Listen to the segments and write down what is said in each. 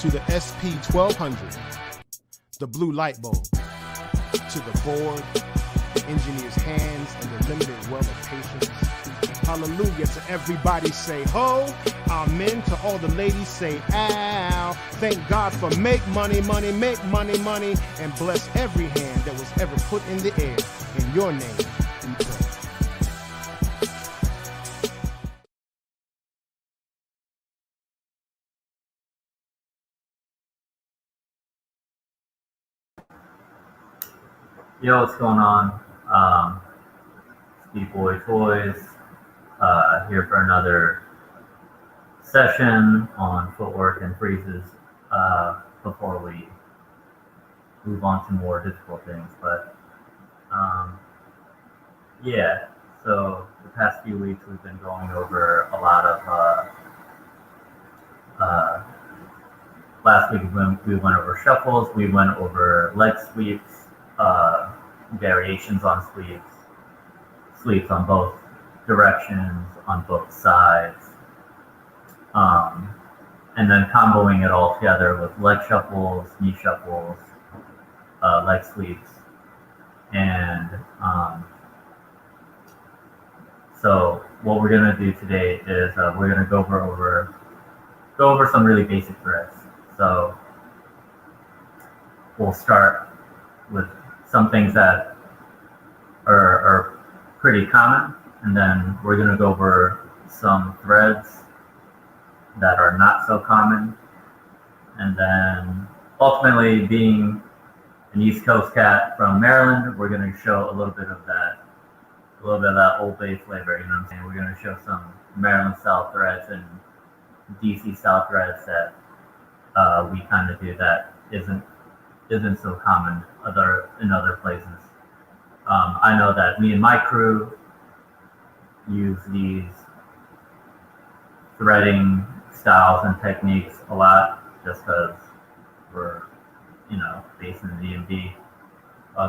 to the SP1200, the blue light bulb, to the board, the engineer's hands, and the limited well of patience. Hallelujah to everybody say ho, amen to all the ladies say ow. Thank God for make money, money, make money, money, and bless every hand that was ever put in the air. In your name, we pray. Yo, what's going on? Steve Boy Toyz here for another session on footwork and freezes before we move on to more difficult things. But yeah, so the past few weeks we've been going over a lot of last week we went over shuffles, we went over leg sweeps, variations on sweeps on both directions, on both sides, and then comboing it all together with leg shuffles, knee shuffles, leg sweeps, and so what we're gonna do today is we're gonna go over some really basic threads. So we'll start with some things that are pretty common, and then we're going to go over some threads that are not so common, and then ultimately, being an East Coast cat from Maryland, we're going to show a little bit of that Old Bay flavor. You know what I'm saying? We're going to show some Maryland style threads and DC style threads that we kind of do that isn't so common in other places. I know that me and my crew use these threading styles and techniques a lot, just because we're, based in the DMV.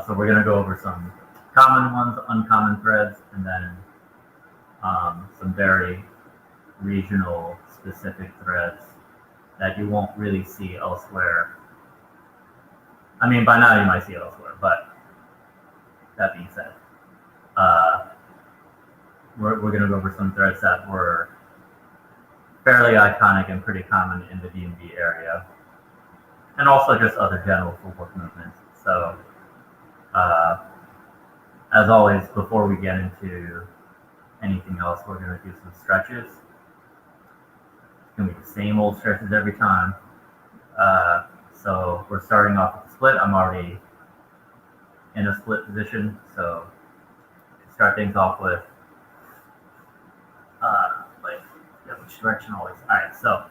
So we're gonna go over some common ones, uncommon threads, and then some very regional specific threads that you won't really see elsewhere. I mean, by now you might see it elsewhere, but that being said, we're going to go over some threads that were fairly iconic and pretty common in the DMV area, and also just other general footwork movements. So, as always, before we get into anything else, we're going to do some stretches. It's going to be the same old stretches every time. So we're starting off with the split. I'm already in a split position, so start things off with which direction always. Alright, so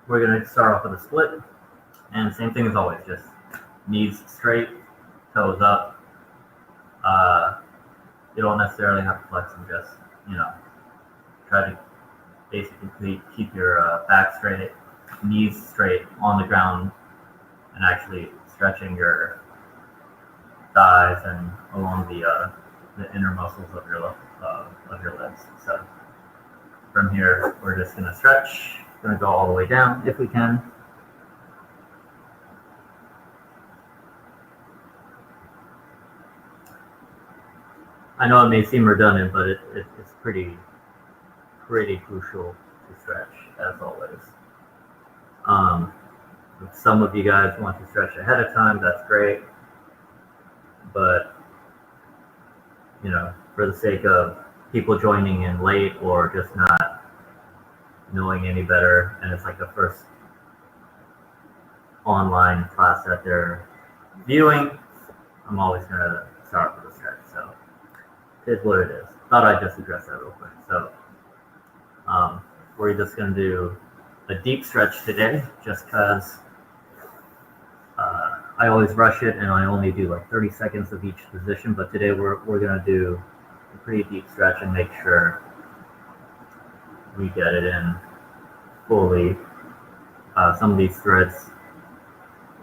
we're gonna start off with a split, and same thing as always, just knees straight, toes up. You don't necessarily have to flex them, just try to basically keep your back straight, knees straight on the ground, and actually stretching your thighs and along the inner muscles of your legs. So from here, we're just gonna stretch. We're gonna go all the way down if we can. I know it may seem redundant, but it's pretty crucial to stretch, as always. If some of you guys want to stretch ahead of time, that's great. But, for the sake of people joining in late or just not knowing any better, and it's like the first online class that they're viewing, I'm always going to start with a stretch. So it is what it is. Thought I'd just address that real quick. So we're just going to do a deep stretch today, just because I always rush it and I only do like 30 seconds of each position. But today we're going to do a pretty deep stretch and make sure we get it in fully. Some of these threads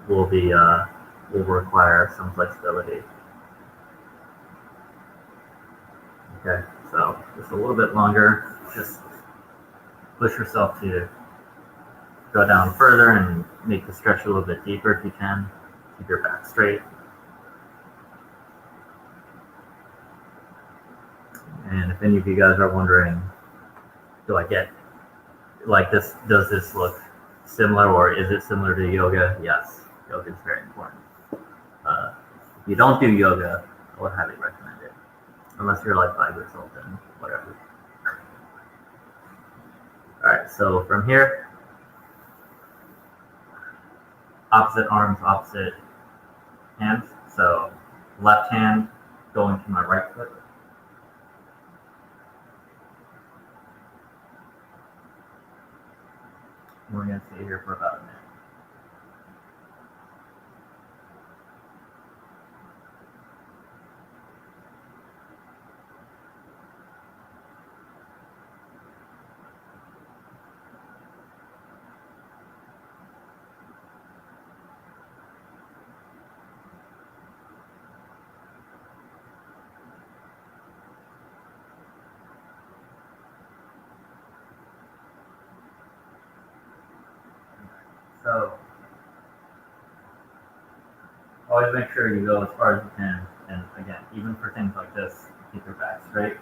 will require some flexibility. Okay, so just a little bit longer, just push yourself to go down further and make the stretch a little bit deeper if you can. Keep your back straight. And if any of you guys are wondering, do I get like this, does this look similar or is it similar to yoga? Yes, yoga is very important. If you don't do yoga, I would highly recommend it. Unless you're like 5 years old, then whatever. All right, so from here, opposite arms, opposite hands. So left hand going to my right foot. We're going to stay here for about a minute. So always make sure you go as far as you can. And again, even for things like this, keep your back straight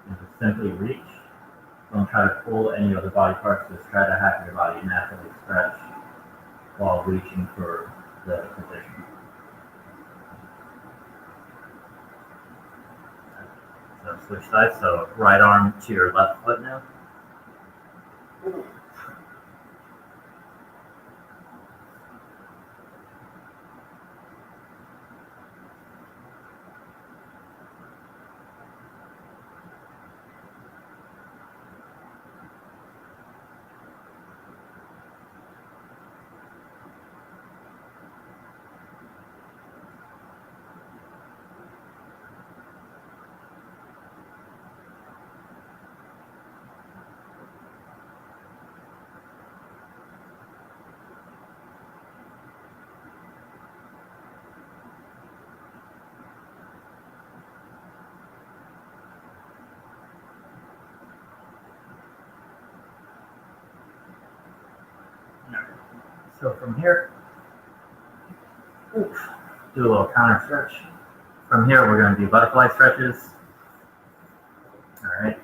and just simply reach. Don't try to pull any other body parts. Just try to have your body naturally stretch while reaching for the position. So switch sides. So right arm to your left foot now. So from here, do a little counter stretch. From here, we're going to do butterfly stretches. All right.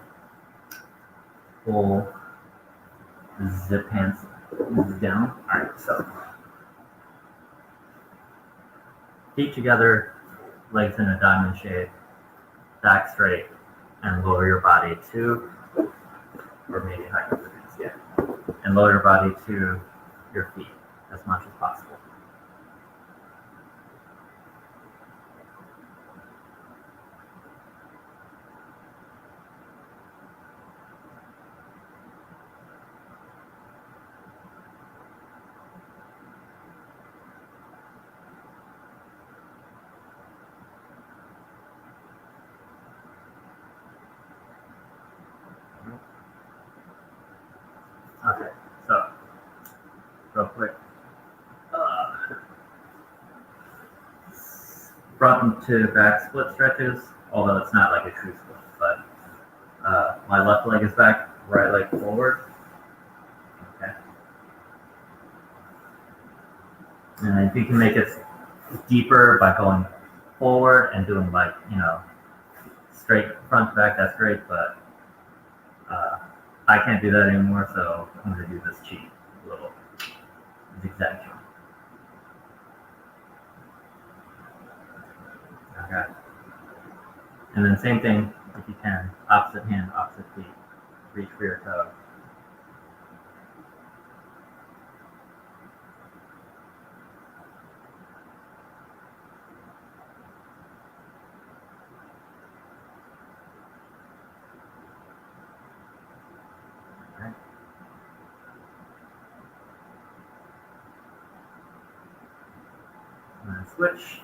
Pull zip hands down. All right, so feet together, legs in a diamond shape, back straight, and lower your body to, or maybe high your hands, yeah, and lower your body to your feet as much as possible. Okay, so real quick. Front to back split stretches, although it's not like a true split, but my left leg is back, right leg forward. Okay. And if you can make it deeper by going forward and doing like, straight front to back, that's great, but I can't do that anymore, so I'm going to do this cheat, little zigzag jump. Okay. And then same thing, if you can, opposite hand, opposite feet, reach for your toe. Okay. And then switch.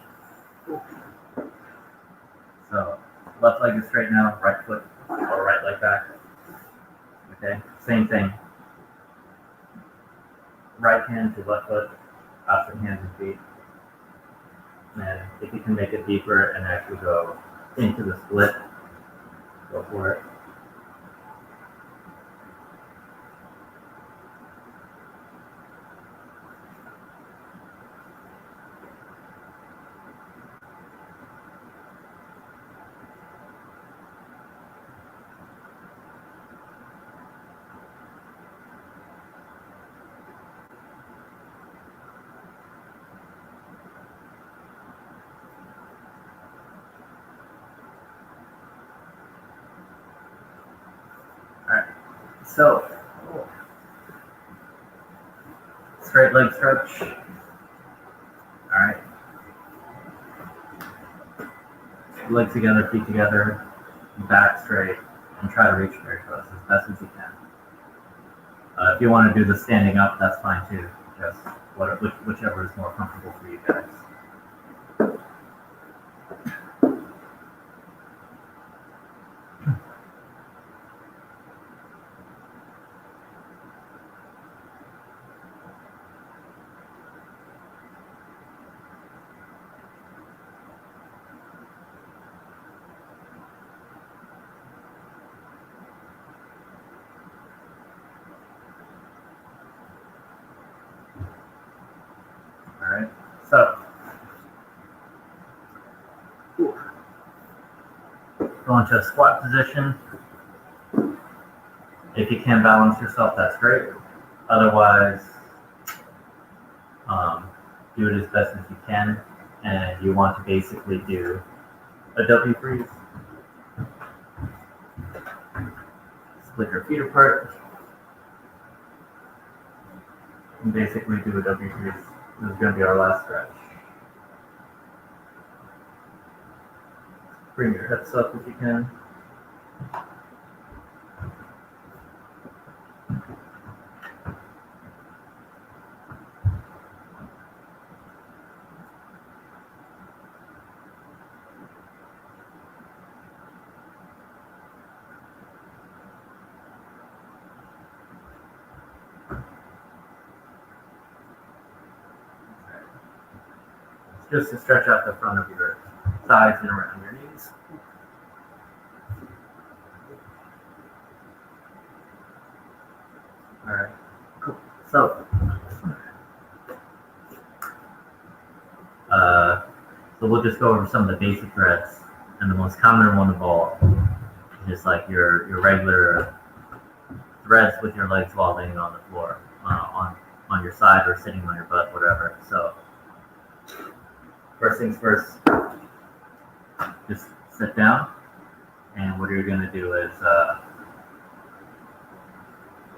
So left leg is straight now, right foot or right leg back. Okay, same thing. Right hand to left foot, opposite hands and feet. And if you can make it deeper and actually go into the split, go for it. So, straight leg stretch. All right. Legs together, feet together, back straight, and try to reach for your toes as best as you can. If you want to do the standing up, that's fine too. Just whichever is more comfortable for you guys. All right, so go into a squat position. If you can balance yourself, that's great. Otherwise, do it as best as you can. And you want to basically do a W freeze. Split your feet apart. And basically do a W freeze. This is going to be our last stretch. Bring your hips up if you can. Just to stretch out the front of your thighs and around your knees. All right, cool. So we'll just go over some of the basic threads, and the most common one of all is like your regular threads with your legs while laying on the floor, on your side or sitting on your butt, whatever. So first things first, just sit down, and what you're going to do is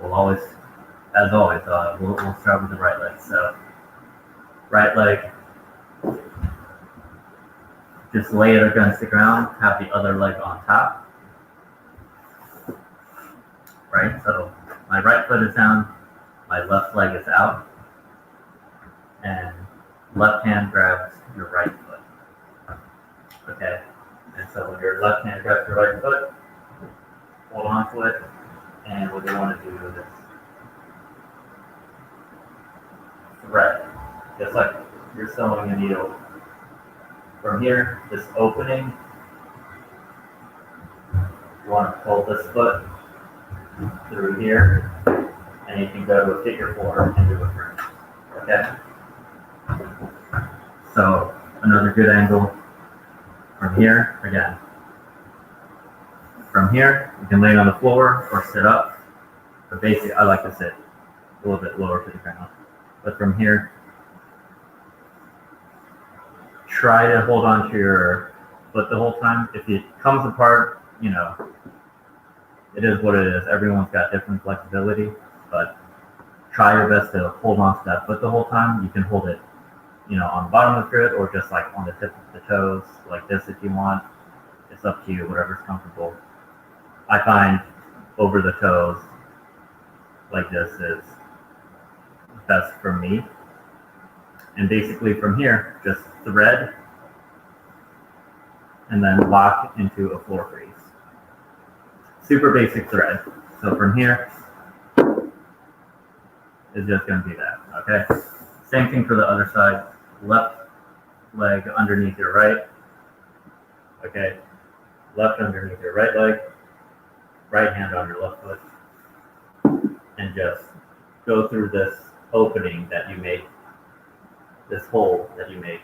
we'll start with the right leg. So right leg, just lay it against the ground, have the other leg on top. Right, so my right foot is down, my left leg is out, and left hand grabs your right foot. Okay, and so when your left hand grabs your right foot, hold on to it, and what you want to do is thread, just like you're sewing a needle. From here, this opening, you want to pull this foot through here, and you can go to a figure 4 and do a thread. Okay? So another good angle from here, again. From here, you can lay on the floor or sit up. But basically, I like to sit a little bit lower to the ground. But from here, try to hold on to your foot the whole time. If it comes apart, it is what it is. Everyone's got different flexibility, but try your best to hold on to that foot the whole time. You can hold it, on the bottom of the foot or just like on the tip of the toes, like this if you want. It's up to you, whatever's comfortable. I find over the toes, like this, is best for me. And basically from here, just thread and then lock into a floor freeze. Super basic thread. So from here, is just going to be that, okay? Same thing for the other side. Left leg underneath your right, okay? Left underneath your right leg, right hand on your left foot, and just go through this opening that you make, this hole that you make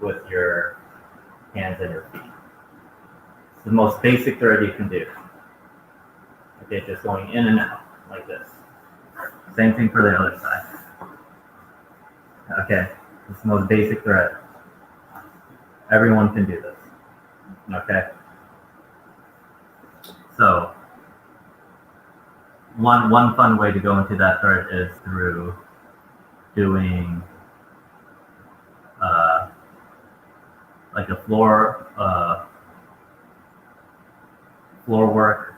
with your hands and your feet. It's the most basic thread you can do. Okay, just going in and out like this. Same thing for the other side. Okay, it's the most basic thread. Everyone can do this. Okay. So one fun way to go into that thread is through doing like a floor work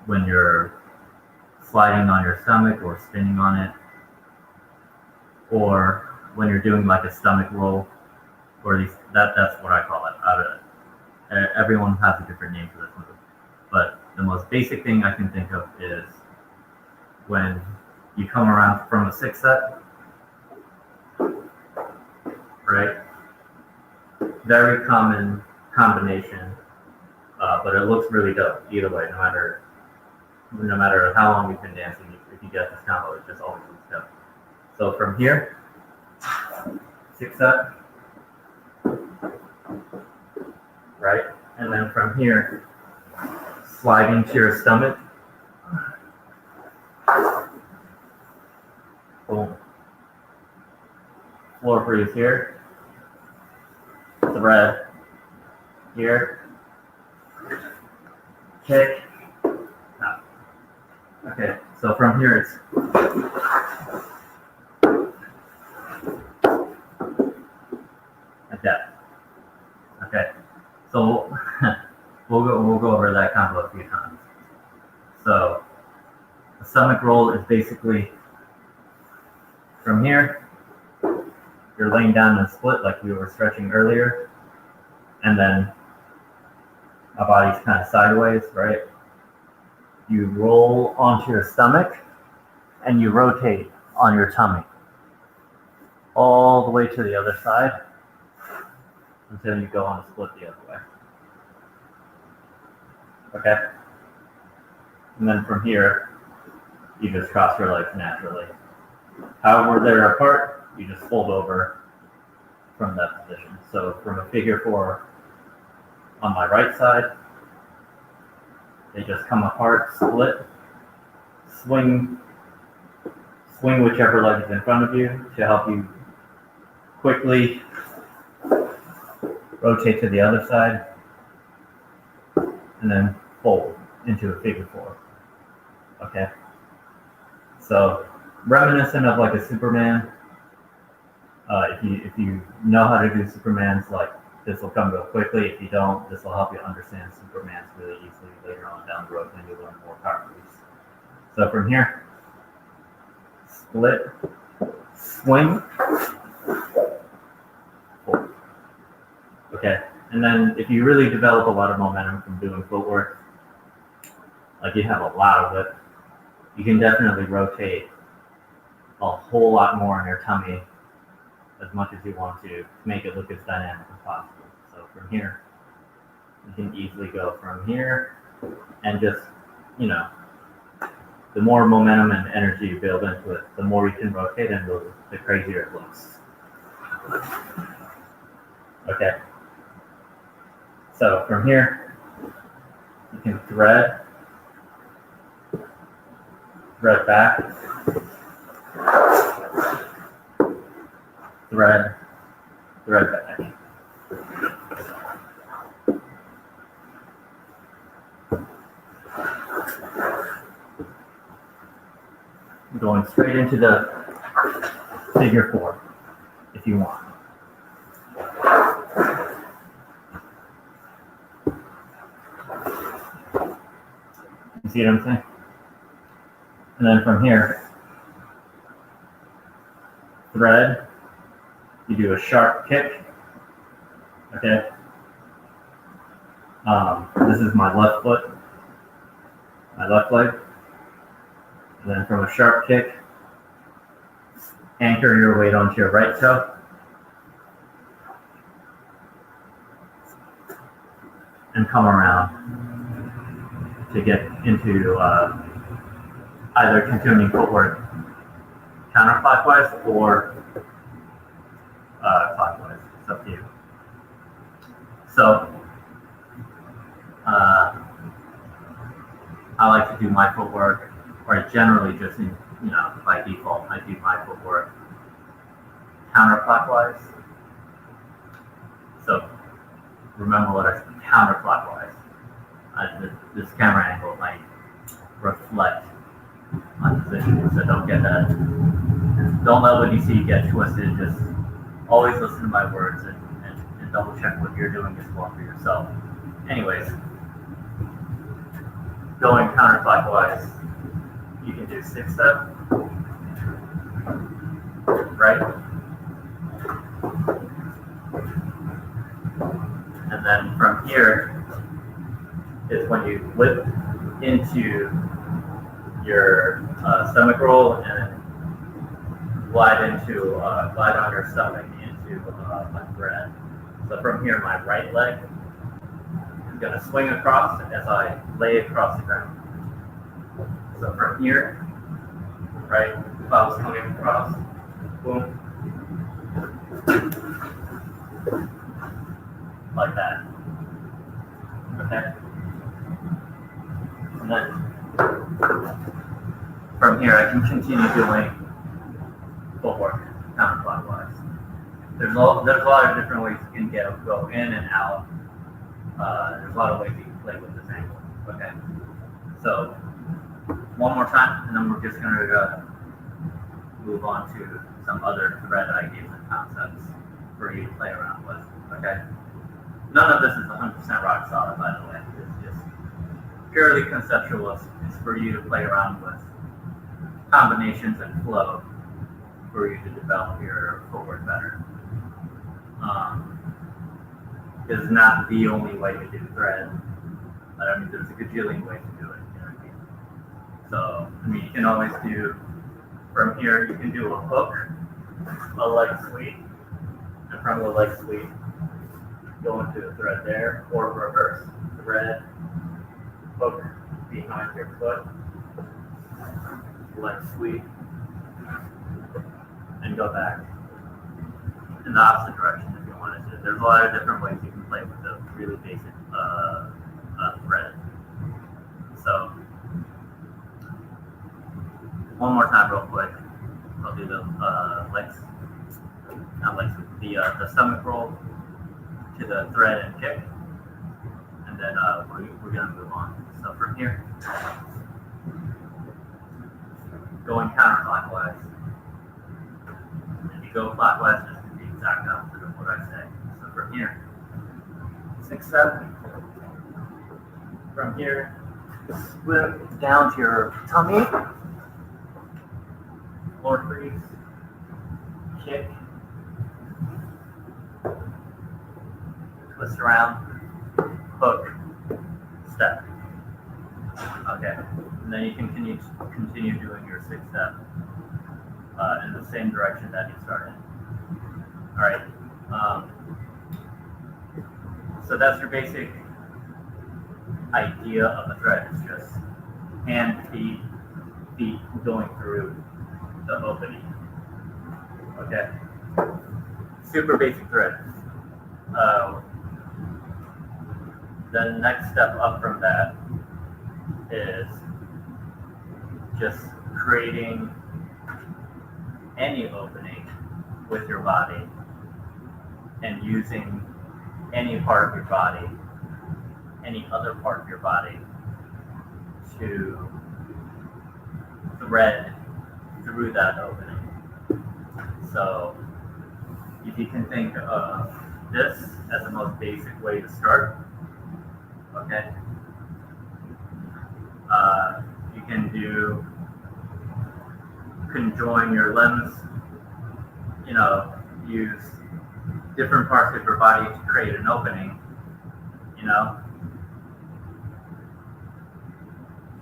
when you're sliding on your stomach or spinning on it, or when you're doing like a stomach roll, or at least that's what I call it. Everyone has a different name for this move, but the most basic thing I can think of is when you come around from a 6 set, right? Very common combination, but it looks really dope either way. No matter how long you've been dancing, if you get this combo, it just always looks dope. So from here, 6 set, right? And then from here, slide into your stomach. Boom. Floor freeze here. Thread here. Kick. Out. Okay, so from here it's like that. Okay, so we'll go over that combo a few times. So the stomach roll is basically from here. You're laying down in a split like we were stretching earlier, and then my body's kind of sideways, right? You roll onto your stomach and you rotate on your tummy all the way to the other side until you go on a split the other way. Okay? And then from here, you just cross your legs naturally. However they're apart, you just fold over from that position. So from a figure 4 on my right side, they just come apart, split, swing whichever leg is in front of you to help you quickly rotate to the other side, and then fold into a figure 4. Okay? So reminiscent of like a Superman. If you know how to do Supermans, like this will come real quickly. If you don't, this will help you understand Supermans really easily later on down the road when you learn more power moves. So from here, split, swing, fold. Okay, and then if you really develop a lot of momentum from doing footwork, like you have a lot of it, you can definitely rotate a whole lot more in your tummy as much as you want to make it look as dynamic as possible. So from here, you can easily go from here and just, the more momentum and energy you build into it, the more you can rotate and the crazier it looks. Okay. So from here, you can thread back, thread back. Going straight into the figure 4 if you want. You see what I'm saying? And then from here, thread, you do a sharp kick. Okay. This is my left foot, my left leg. And then from a sharp kick, anchor your weight onto your right toe. And come around to get into either continuing footwork counterclockwise or clockwise. It's up to you. So I like to do my footwork, or I generally just, by default, I do my footwork counterclockwise. So remember what I said, counterclockwise. This camera angle might reflect on position. So don't get that. Don't let what you see get twisted. Just always listen to my words and double check what you're doing as well for yourself. Anyways, going counterclockwise, you can do 6-step, right? And then from here is when you flip into your stomach roll and glide on your stomach into a thread. So from here, my right leg is going to swing across as I lay across the ground. So from here, right, if I was swinging across, boom, like that. Okay. And then from here, I can continue doing footwork counterclockwise. There's a lot of different ways you can go in and out. There's a lot of ways you can play with this angle. Okay. So one more time, and then we're just going to move on to some other thread ideas and concepts for you to play around with. Okay. None of this is 100% rock solid, by the way. It's just purely conceptual. It's for you to play around with combinations and flow for you to develop your footwork better. It's not the only way to do thread, but I mean, there's a gajillion ways to do it. You know what I mean? So, I mean, you can always do, from here, you can do a hook, a leg sweep, and from the leg sweep, go into a thread there, or reverse. Thread, hook behind your foot, leg sweep, and go back in the opposite direction if you wanted to. There's a lot of different ways you can play with the really basic thread. So, one more time real quick. I'll do the the stomach roll to the thread and kick, and then we're going to move on. So from here, going counterclockwise. If you go clockwise, just do the exact opposite of what I say. So from here, 6-step. From here, slip down to your tummy, floor freeze, kick, twist around, hook, step. Okay, and then you can continue doing your 6-step in the same direction that you started. All right. So that's your basic idea of a thread. It's just hand, feet going through the opening. Okay. Super basic thread. The next step up from that is just creating any opening with your body and using any part of your body, any other part of your body to thread through that opening. So if you can think of this as the most basic way to start, okay? You can join your limbs, use different parts of your body to create an opening,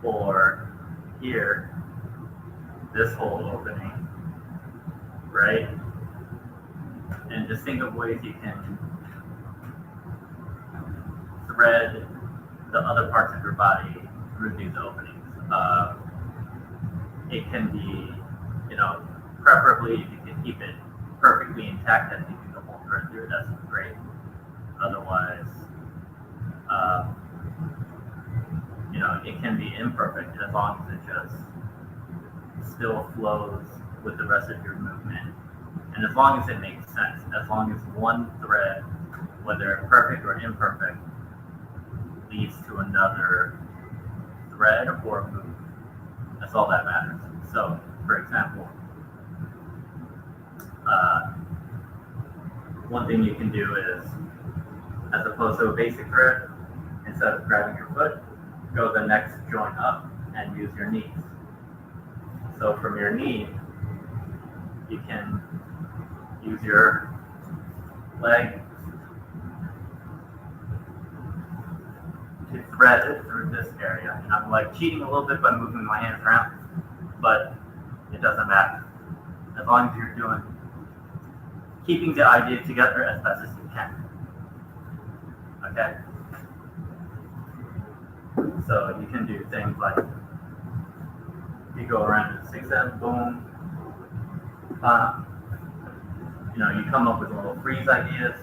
for here, this whole opening, right? And just think of ways you can thread the other parts of your body through these openings. It can be, preferably if you can keep it perfectly intact and you can the whole thread through, that's great. Otherwise, it can be imperfect as long as it just still flows with the rest of your movement. And as long as it makes sense, as long as one thread, whether perfect or imperfect, leads to another thread or move. That's all that matters. So, for example, one thing you can do is, as opposed to a basic thread, instead of grabbing your foot, go the next joint up and use your knees. So from your knee, you can use your leg to thread it through this area. And I'm like cheating a little bit by moving my hands around, but it doesn't matter. As long as you're keeping the idea together as best as you can. Okay? So you can do things like, you go around in zigzag, boom, you come up with little freeze ideas,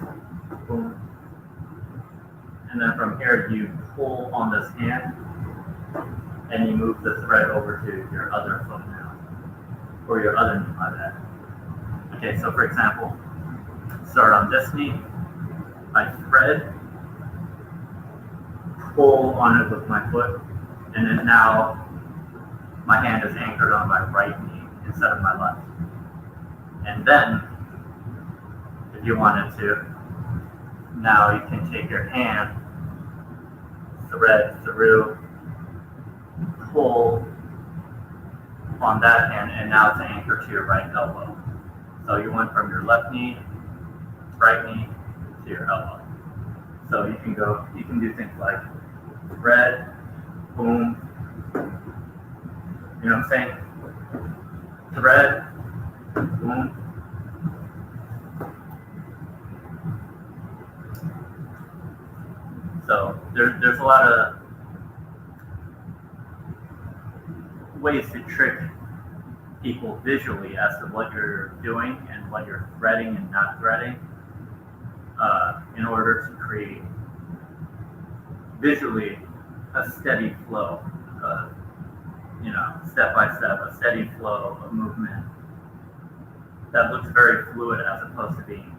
boom. And then from here, you pull on this hand, and you move the thread over to your other foot now, or your other knee, my bad. Okay, so for example, start on this knee, I thread, pull on it with my foot, and then now my hand is anchored on my right knee instead of my left. And then, if you wanted to, now you can take your hand, thread through, pull on that hand, and now it's anchored to your right elbow. So you went from your left knee, right knee, to your elbow. So you can do things like thread, boom, you know what I'm saying? Thread, boom. So there's a lot of ways to trick people visually as to what you're doing and what you're threading and not threading, in order to create visually a steady flow, step by step, a steady flow of movement that looks very fluid as opposed to being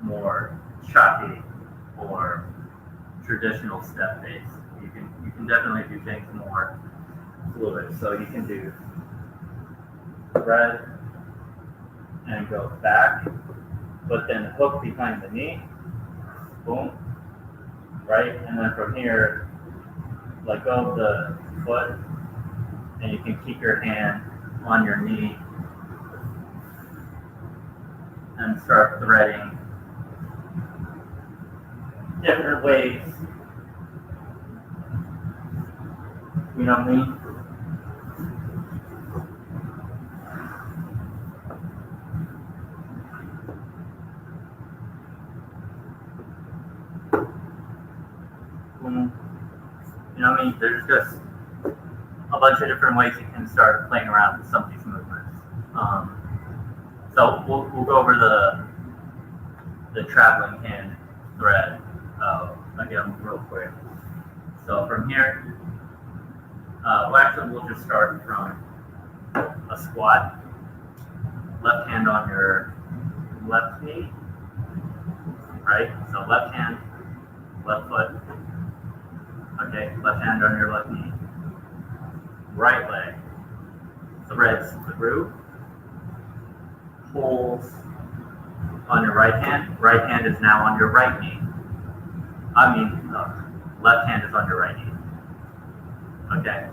more choppy or traditional step based. You can definitely do things more fluid. So you can do thread and go back, but then hook behind the knee, boom, right? And then from here, let go of the foot, and you can keep your hand on your knee and start threading different ways. You know what I mean? You know what I mean? There's just a bunch of different ways you can start playing around with some of these movements. So we'll go over the traveling hand thread again real quick. So from here, we'll just start from a squat. Left hand on your left knee, right? So left hand, left foot. Okay, left hand on your left knee. Right leg threads through, pulls on your right hand. Right hand is now on your right knee. Left hand is on your right knee. Okay,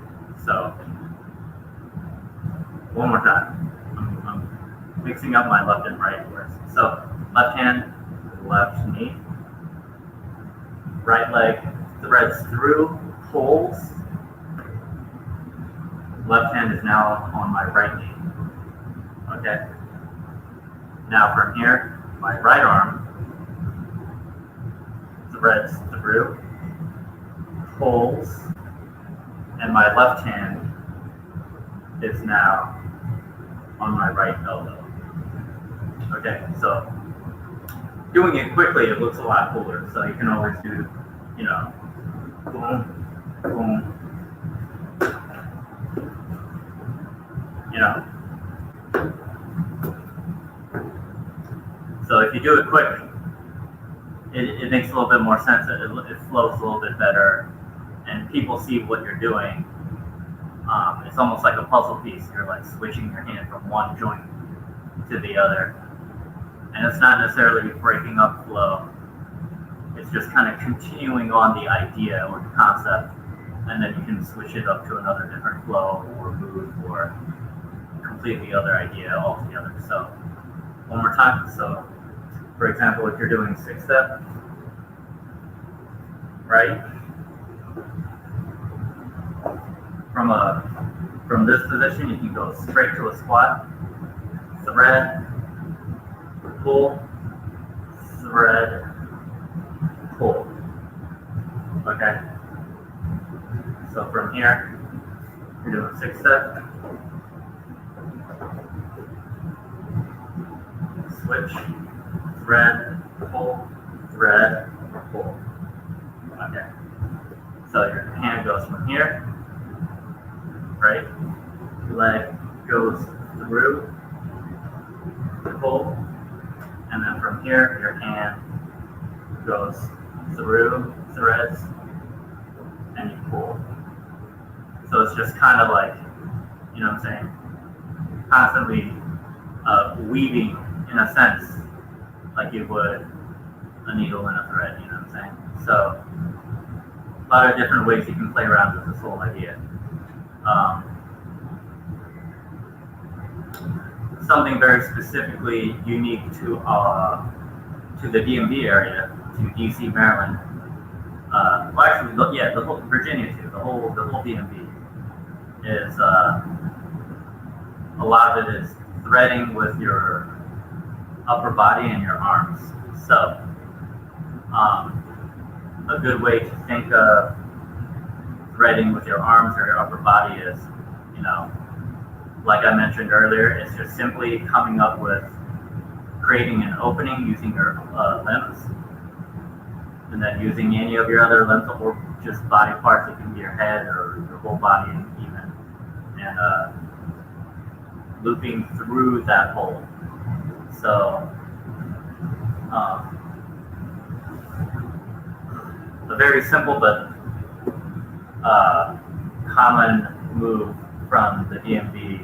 so one more time. I'm mixing up my left and right words. So left hand, left knee. Right leg threads through, pulls. Left hand is now on my right knee. Okay. Now from here, my right arm threads through, pulls, and my left hand is now on my right elbow. Okay, so doing it quickly, it looks a lot cooler. So you can always do, boom, boom, So if you do it quick, it makes a little bit more sense. It flows a little bit better, and people see what you're doing, It's almost like a puzzle piece. You're like switching your hand from one joint to the other. And it's not necessarily breaking up flow. It's just kind of continuing on the idea or the concept, and then you can switch it up to another different flow or move or complete the other idea altogether. So one more time. So for example, if you're doing 6-step, right? From this position, you can go straight to a squat, thread, pull, thread, pull. Okay? So from here, you're doing 6-step, switch, thread, pull, thread, pull. Okay. So your hand goes from here, right? Leg goes through, pull, and then from here, your hand goes through, threads, and you pull. So it's just kind of like, you know what I'm saying, constantly weaving in a sense, like you would a needle and a thread, you know what I'm saying? So a lot of different ways you can play around with this whole idea. Something very specifically unique to the DMV area, to DC, Maryland. Well, actually, yeah, the whole Virginia too. The whole DMV is a lot of it is threading with your upper body and your arms. So a good way to think of threading with your arms or your upper body is, you know, like I mentioned earlier, it's just simply coming up with creating an opening using your limbs, and then using any of your other limbs or just body parts. It can be your head or your whole body even, and looping through that hole. So a very simple but common move from the DMV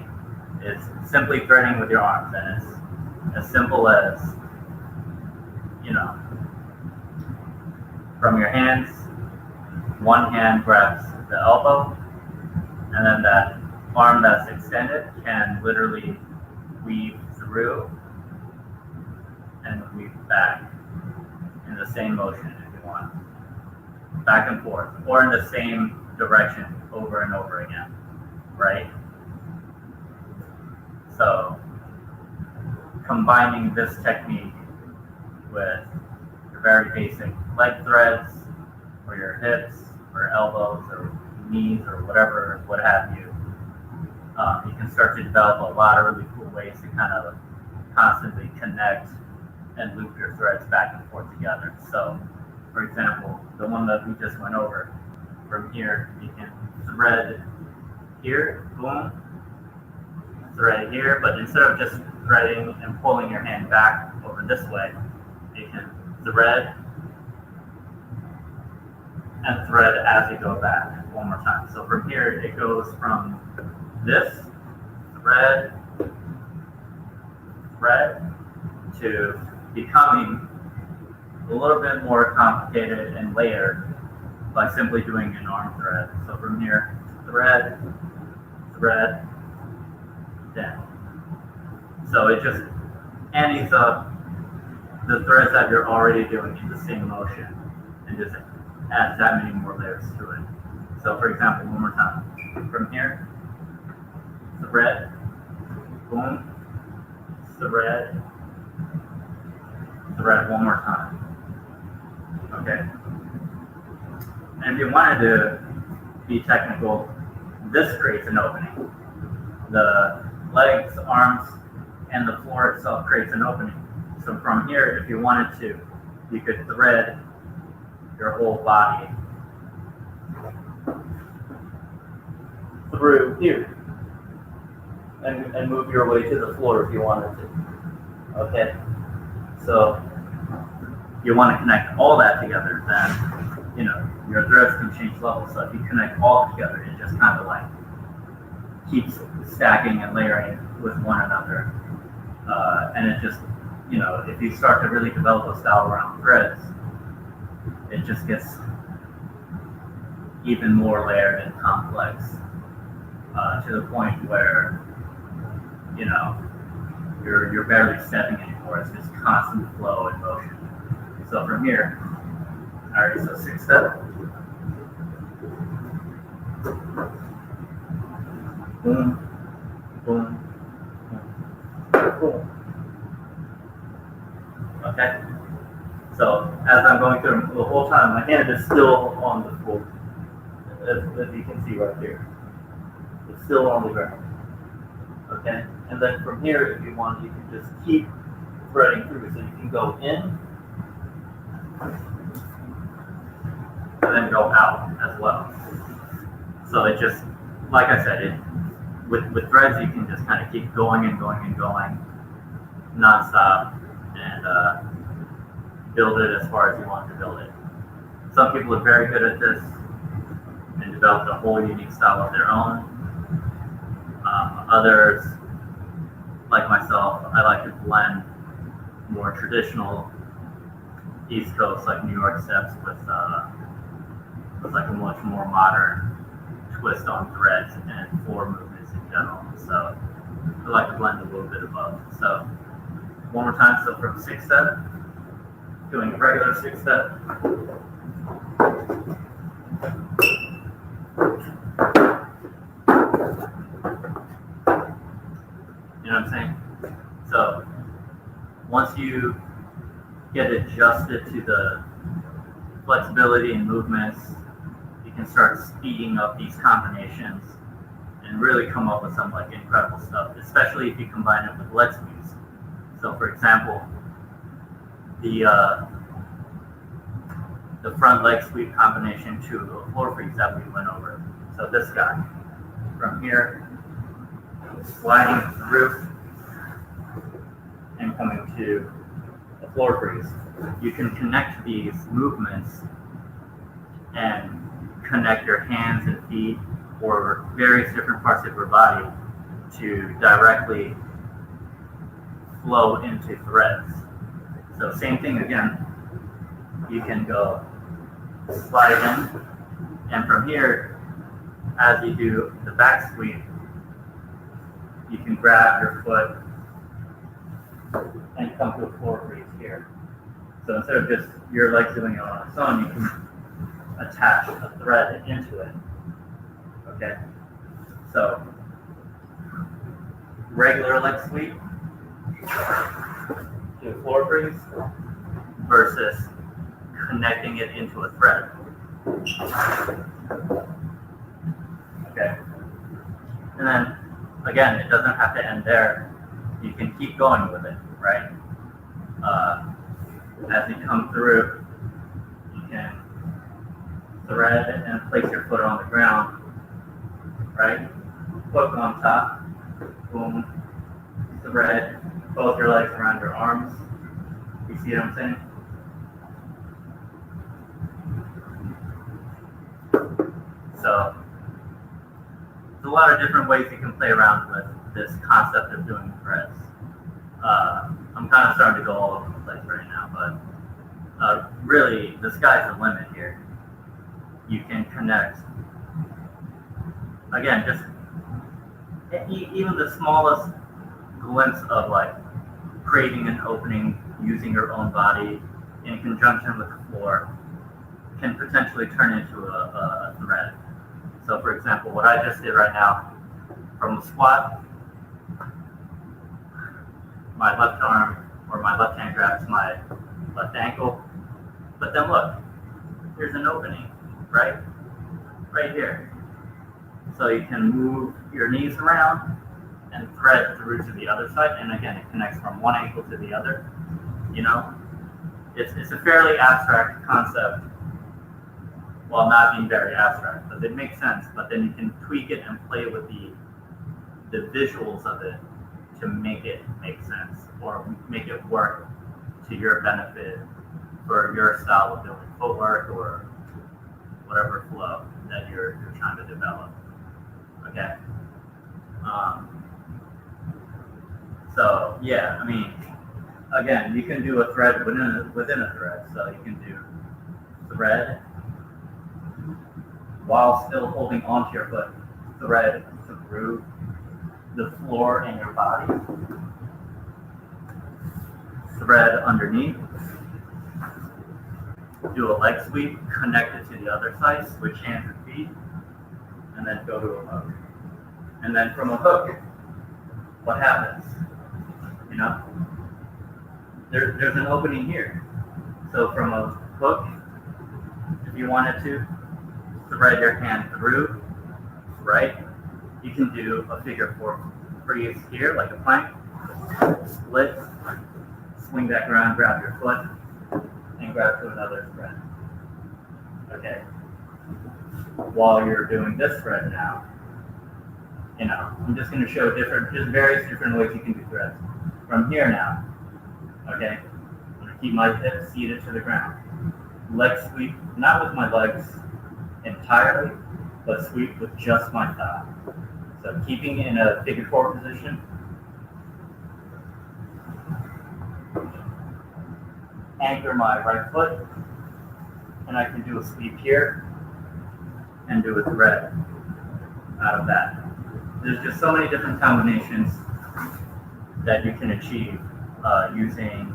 is simply threading with your arms, and it's as simple as, you know, from your hands, one hand grabs the elbow, and then that arm that's extended can literally weave through and weave back in the same motion if you want, back and forth, or in the same direction over and over again, right? So combining this technique with your very basic leg threads, or your hips, or elbows, or knees, or whatever, what have you, you can start to develop a lot of really cool ways to kind of constantly connect and loop your threads back and forth together. So, for example, the one that we just went over, from here, you can thread here, boom, thread here, but instead of just threading and pulling your hand back over this way, you can thread and thread as you go back one more time. So from here, it goes from this thread, to becoming a little bit more complicated and layered by simply doing an arm thread. So from here, thread, down. So it just annies up the threads that you're already doing in the same motion, and just adds that many more layers to it. So for example, one more time. From here, thread, boom, thread, one more time. Okay. And if you wanted to be technical, this creates an opening. The legs, arms, and the floor itself creates an opening. So from here, if you wanted to, you could thread your whole body through here and move your way to the floor if you wanted to. Okay? So you want to connect all that together, then, you know, your threads can change levels. So if you connect all together, it just kind of like keeps stacking and layering with one another. And it just, if you start to really develop a style around threads, it just gets even more layered and complex to the point where, you're barely stepping anymore. It's just constant flow and motion. So from here, all right, so 6 step. Boom, boom, boom. Okay. So as I'm going through the whole time, my hand is still on the floor, as you can see right here. It's still on the ground. Okay. And then from here, if you want, you can just keep threading through. So you can go in and then go out as well. So it just, like I said, with threads, you can just kind of keep going and going and going nonstop and build it as far as you want to build it. Some people are very good at this and developed a whole unique style of their own. Others, like myself, I like to blend more traditional East Coast, like New York steps, with like a much more modern twist on threads and floor movements in general. So I like to blend a little bit of both. So one more time. So from 6 step, doing a regular 6 step. You know what I'm saying? So once you get adjusted to the flexibility and movements, you can start speeding up these combinations and really come up with some like incredible stuff, especially if you combine it with leg sweeps. So for example, the front leg sweep combination to a floor freeze that we went over. So this guy, from here, sliding through and coming to the floor freeze. You can connect these movements and connect your hands and feet or various different parts of your body to directly flow into threads. So same thing again, you can go slide in, and from here, as you do the back sweep, you can grab your foot and come to a floor freeze here. So instead of just your legs doing it on its own, you can attach a thread into it. Okay? So regular leg sweep to a floor freeze versus connecting it into a thread. Okay? And then again, it doesn't have to end there. You can keep going with it, right? As you come through, you can thread and place your foot on the ground, right? Hook on top, boom, thread, both your legs around your arms. You see what I'm saying? So, there's a lot of different ways you can play around with this concept of doing threads. I'm kind of starting to go all over the place right now, but really, the sky's the limit here. You can connect, again, just even the smallest glimpse of like creating an opening using your own body in conjunction with the floor can potentially turn into a thread. So for example, what I just did right now, from the squat, my left arm or my left hand grabs my left ankle, but then look, here's an opening, right? Right here. So you can move your knees around and thread through to the other side, and again, it connects from one ankle to the other. You know, it's a fairly abstract concept, while not being very abstract, because it makes sense, but then you can tweak it and play with the visuals of it to make it make sense or make it work to your benefit for your style of doing footwork or whatever flow that you're trying to develop. Okay? So yeah, I mean, again, you can do a thread within a thread. So you can do thread while still holding onto your foot. Thread through the floor and your body. Thread underneath. Do a leg sweep, connect it to the other side, switch hands and feet, and then go to a hook. And then from a hook, what happens? You know, there's an opening here. So from a hook, if you wanted to thread your hand through, right? You can do a figure four freeze here, like a plank, split, swing back around, grab your foot, and grab to another thread. Okay. While you're doing this thread now, you know, I'm just going to show just various different ways you can do threads. From here now, okay, I'm going to keep my hips seated to the ground. Leg sweep, not with my legs entirely, but sweep with just my thigh. So keeping in a figure four position. Anchor my right foot, and I can do a sweep here and do a thread out of that. There's just so many different combinations that you can achieve using,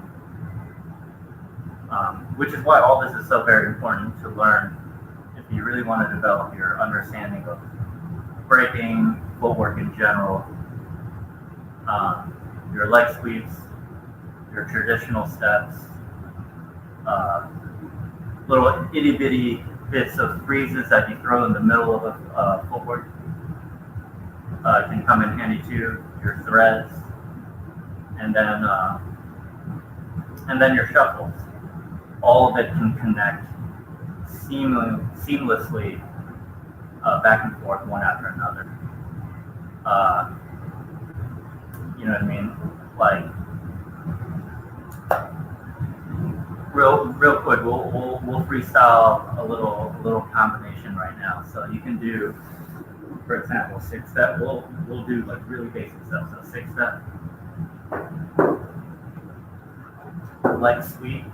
which is why all this is so very important to learn if you really want to develop your understanding of breaking, footwork in general, your leg sweeps, your traditional steps, little itty bitty bits of freezes that you throw in the middle of a footwork can come in handy too. Your threads, and then your shuffles. All of it can connect seamlessly back and forth, one after another. You know what I mean? Like. Real quick, we'll freestyle a little combination right now. So you can do, for example, 6-step. We'll do like really basic stuff. So 6-step, leg sweep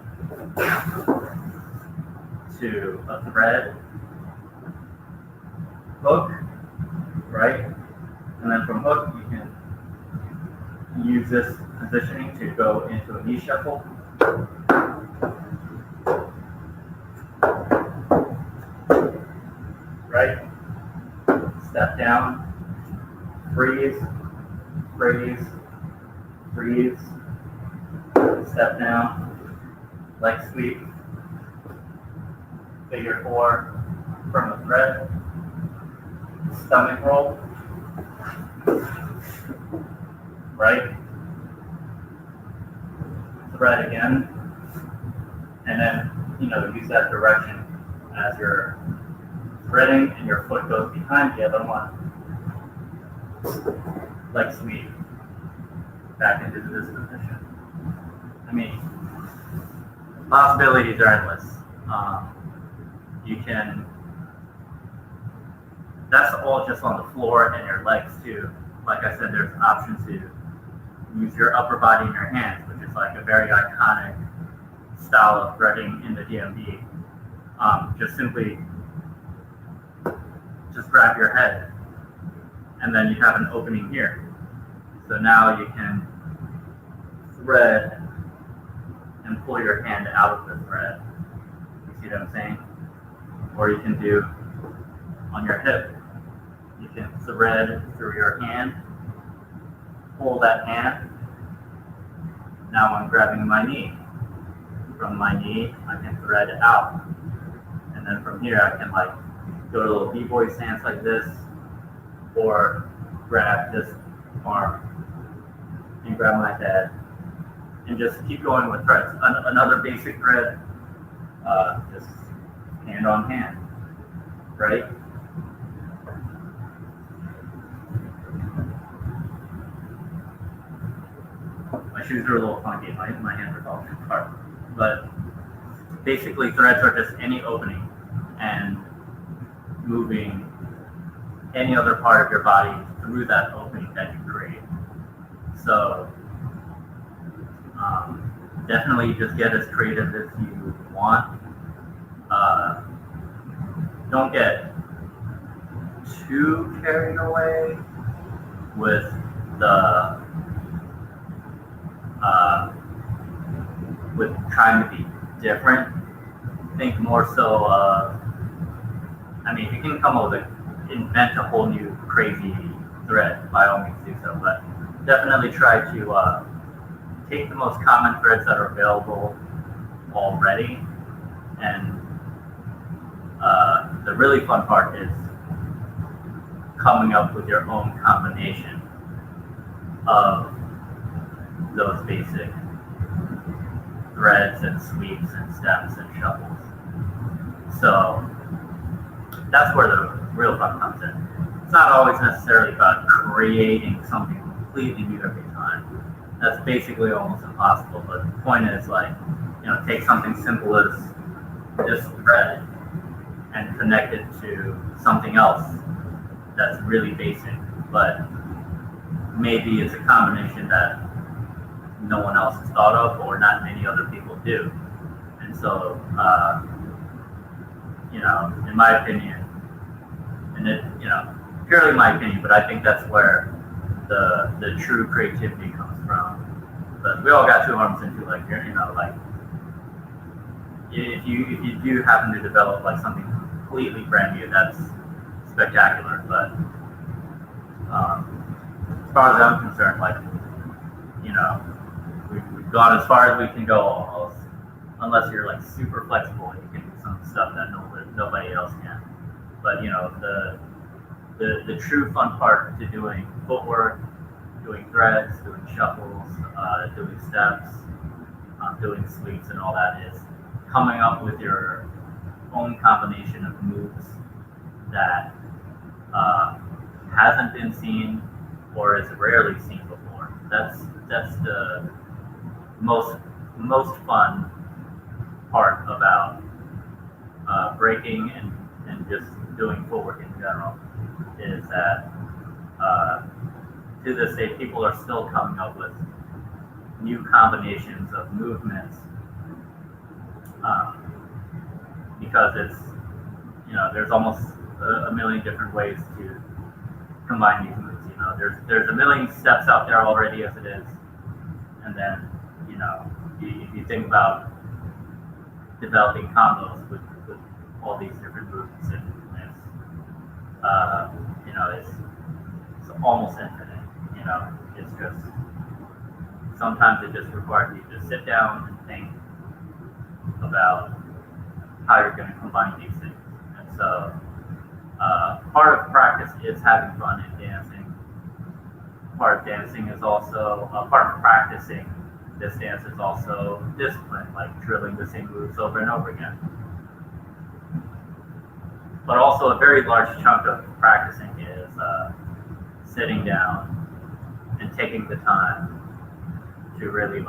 to a thread, hook, right? And then from hook, you can use this positioning to go into a knee shuffle. Right? Step down, freeze, freeze, freeze, step down, leg sweep, figure four from a thread, stomach roll, right? Thread again, and then, you know, use that direction as you're threading and your foot goes behind the other one. Leg sweep back into this position. I mean, possibilities are endless. You can, that's all just on the floor and your legs too. Like I said, there's options to use your upper body and your hands, which is like a very iconic style of threading in the DMV. Just simply grab your head, and then you have an opening here. So now you can thread and pull your hand out of the thread. You see what I'm saying? Or you can do on your hip. You can thread through your hand, pull that hand. Now I'm grabbing my knee. From my knee, I can thread out. And then from here, I can like go to a little b-boy stance like this, or grab this arm and grab my head, and just keep going with threads. Another basic thread, just hand on hand, right? My shoes are a little funky, my hands are falling apart. But basically threads are just any opening and moving any other part of your body through that opening So definitely just get as creative as you want. Don't get too carried away with the with trying to be different. Think more so. I mean, if you can come up with invent a whole new crazy thread, by all means do so. But definitely try to take the most common threads that are available already, and the really fun part is coming up with your own combination of those basic threads and sweeps and steps and shuffles. So that's where the real fun comes in. It's not always necessarily about creating something completely new every time. That's basically almost impossible. But the point is, like, take something simple as this thread and connect it to something else that's really basic, but maybe it's a combination that no one else has thought of or not many other people do. And so, in my opinion, and it, purely my opinion, but I think that's where the true creativity comes from. But we all got two arms and two legs, like if you do happen to develop like something completely brand new, that's spectacular. But as far as I'm concerned, like, we've gone as far as we can go almost, unless you're like super flexible and you can do some stuff that nobody else can. But the true fun part to doing footwork, doing threads, doing shuffles, doing steps, doing sweeps and all that is coming up with your own combination of moves that hasn't been seen or is rarely seen before. That's the most fun part about breaking and just doing footwork in general, is that to this day people are still coming up with new combinations of movements, because it's there's almost a million different ways to combine these moves. There's a million steps out there already as it is, and then if you think about developing combos with all these different moves, and it's almost infinite. It's just sometimes it just requires you to sit down and think about how you're going to combine these things. And so part of practice is having fun in dancing. Part of dancing is also part of practicing this dance is also discipline, like drilling the same moves over and over again. But also a very large chunk of practicing is sitting down and taking the time to really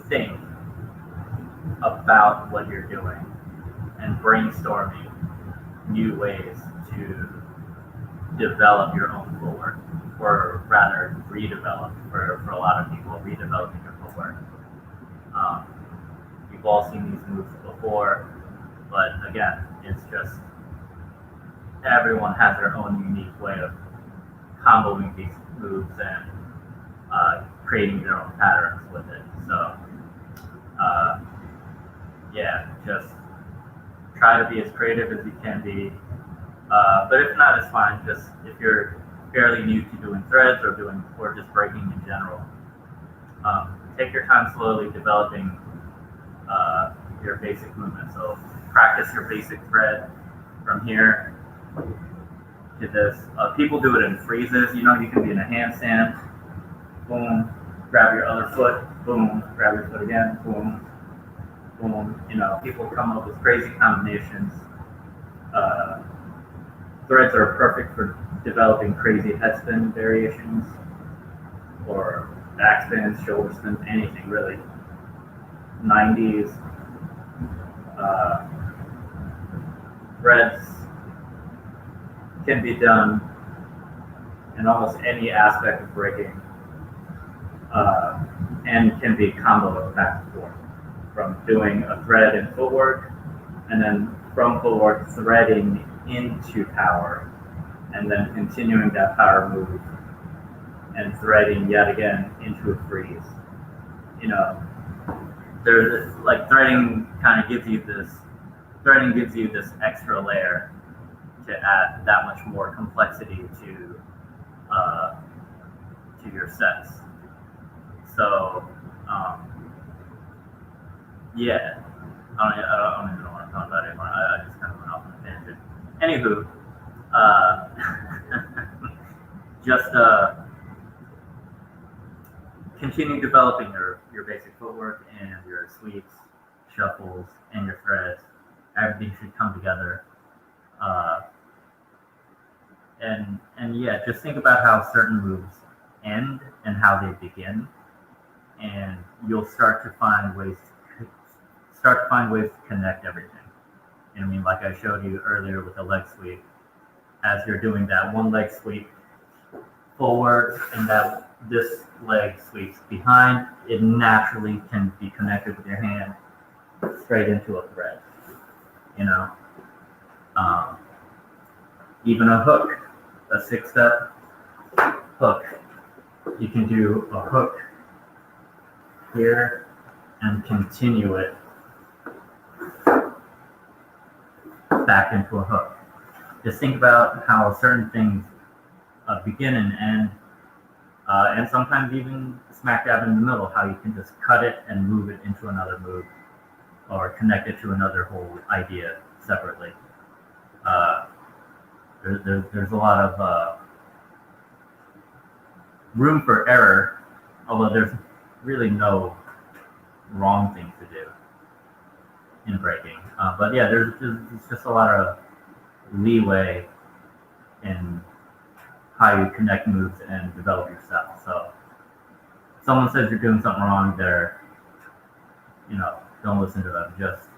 think about what you're doing and brainstorming new ways to develop your own footwork, or rather redevelop, for a lot of people, redeveloping your footwork. You've all seen these moves before, but again, it's just everyone has their own unique way of comboing these moves and creating their own patterns with it. So just try to be as creative as you can be. But if not, it's fine. Just if you're fairly new to doing threads or just breaking in general, take your time slowly developing your basic movement. So practice your basic thread from here to this. People do it in freezes. You can be in a handstand, boom, grab your other foot, boom, grab your foot again, boom, boom. People come up with crazy combinations. Threads are perfect for developing crazy headspin variations, or backspins, shoulder spins, anything really. 90s. Threads can be done in almost any aspect of breaking, and can be comboed back and forth from doing a thread in footwork, and then from footwork threading into power, and then continuing that power move and threading yet again into a freeze. You know, there's like threading gives you this extra layer to add that much more complexity to your sets. So yeah, I don't even know what I'm talking about anymore. I just kind of went off on a tangent. Anywho, just continue developing your basic footwork and your sweeps, shuffles, and your threads. Everything should come together. And yeah, just think about how certain moves end and how they begin, and you'll start to find ways to connect everything. You know what I mean? Like I showed you earlier with the leg sweep, as you're doing that one leg sweep forward and that this leg sweeps behind, it naturally can be connected with your hand straight into a thread. You know, even a hook, a 6-step hook. You can do a hook here and continue it back into a hook. Just think about how certain things begin and end, and sometimes even smack dab in the middle, how you can just cut it and move it into another move or connect it to another whole idea separately. There's a lot of room for error, although there's really no wrong thing to do in breaking. But yeah, there's just a lot of leeway in how you connect moves and develop your style. So if someone says you're doing something wrong, don't listen to them. Just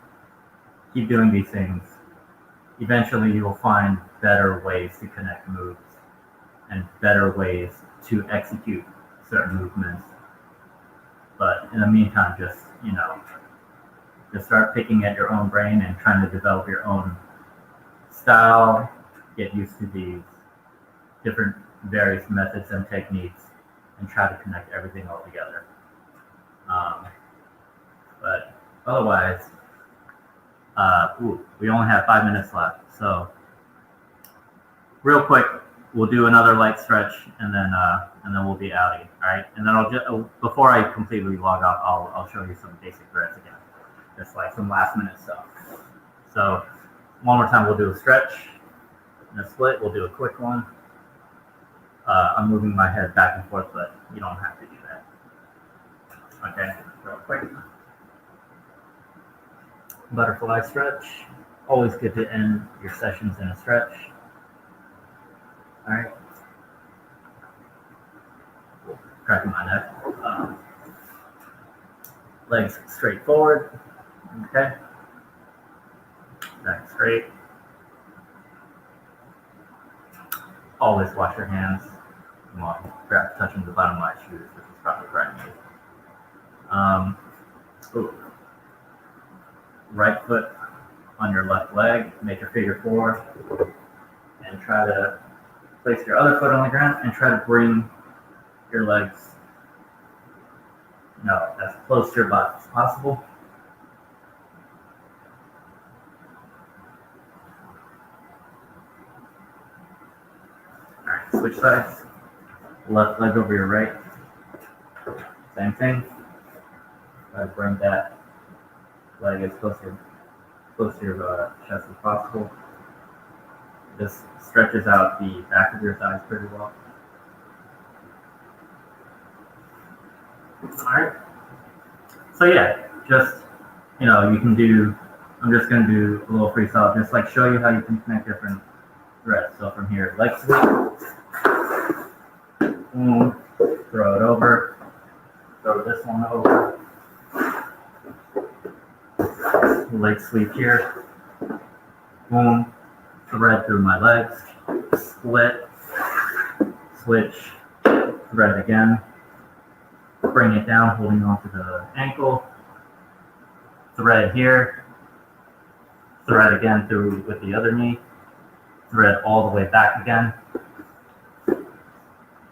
keep doing these things. Eventually you will find better ways to connect moves and better ways to execute certain movements. But in the meantime, just start picking at your own brain and trying to develop your own style, get used to these different various methods and techniques, and try to connect everything all together. But otherwise, we only have 5 minutes left. So real quick, we'll do another light stretch, and then we'll be outie. All right, and then before I completely log off, I'll show you some basic threads again, just like some last minute stuff. So one more time, we'll do a stretch and a split. We'll do a quick one. I'm moving my head back and forth, but you don't have to do that. Okay, real quick. Butterfly stretch. Always good to end your sessions in a stretch. All right. Cracking my neck. Legs straight forward. Okay. Back straight. Always wash your hands. While touching the bottom of my shoes, which is probably right. Right foot on your left leg, make your figure 4, and try to place your other foot on the ground and try to bring your legs as close to your body as possible. All right, switch sides. Left leg over your right. Same thing. Try to bring that leg as close to your chest as possible. This stretches out the back of your thighs pretty well. Alright. So yeah, just you can do, I'm just gonna do a little freestyle, just like show you how you can connect different threads. So from here, leg sweep. Boom, throw it over, throw this one over, leg sweep here, boom, thread through my legs, split, switch, thread again, bring it down, holding onto the ankle, thread here, thread again through with the other knee, thread all the way back again,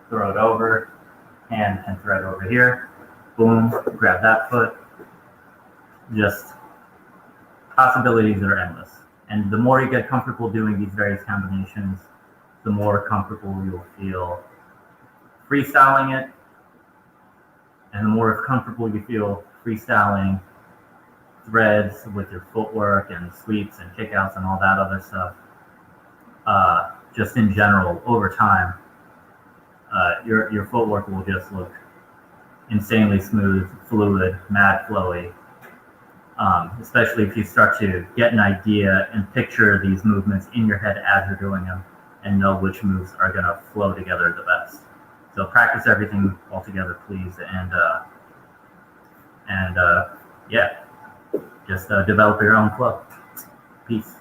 throw it over, hand and thread over here, boom, grab that foot. Just possibilities are endless. And the more you get comfortable doing these various combinations, the more comfortable you'll feel freestyling it. And the more comfortable you feel freestyling threads with your footwork and sweeps and kickouts and all that other stuff, just in general, over time, your footwork will just look insanely smooth, fluid, mad flowy. Especially if you start to get an idea and picture these movements in your head as you're doing them and know which moves are going to flow together the best. So practice everything all together, please. And yeah, just develop your own flow. Peace.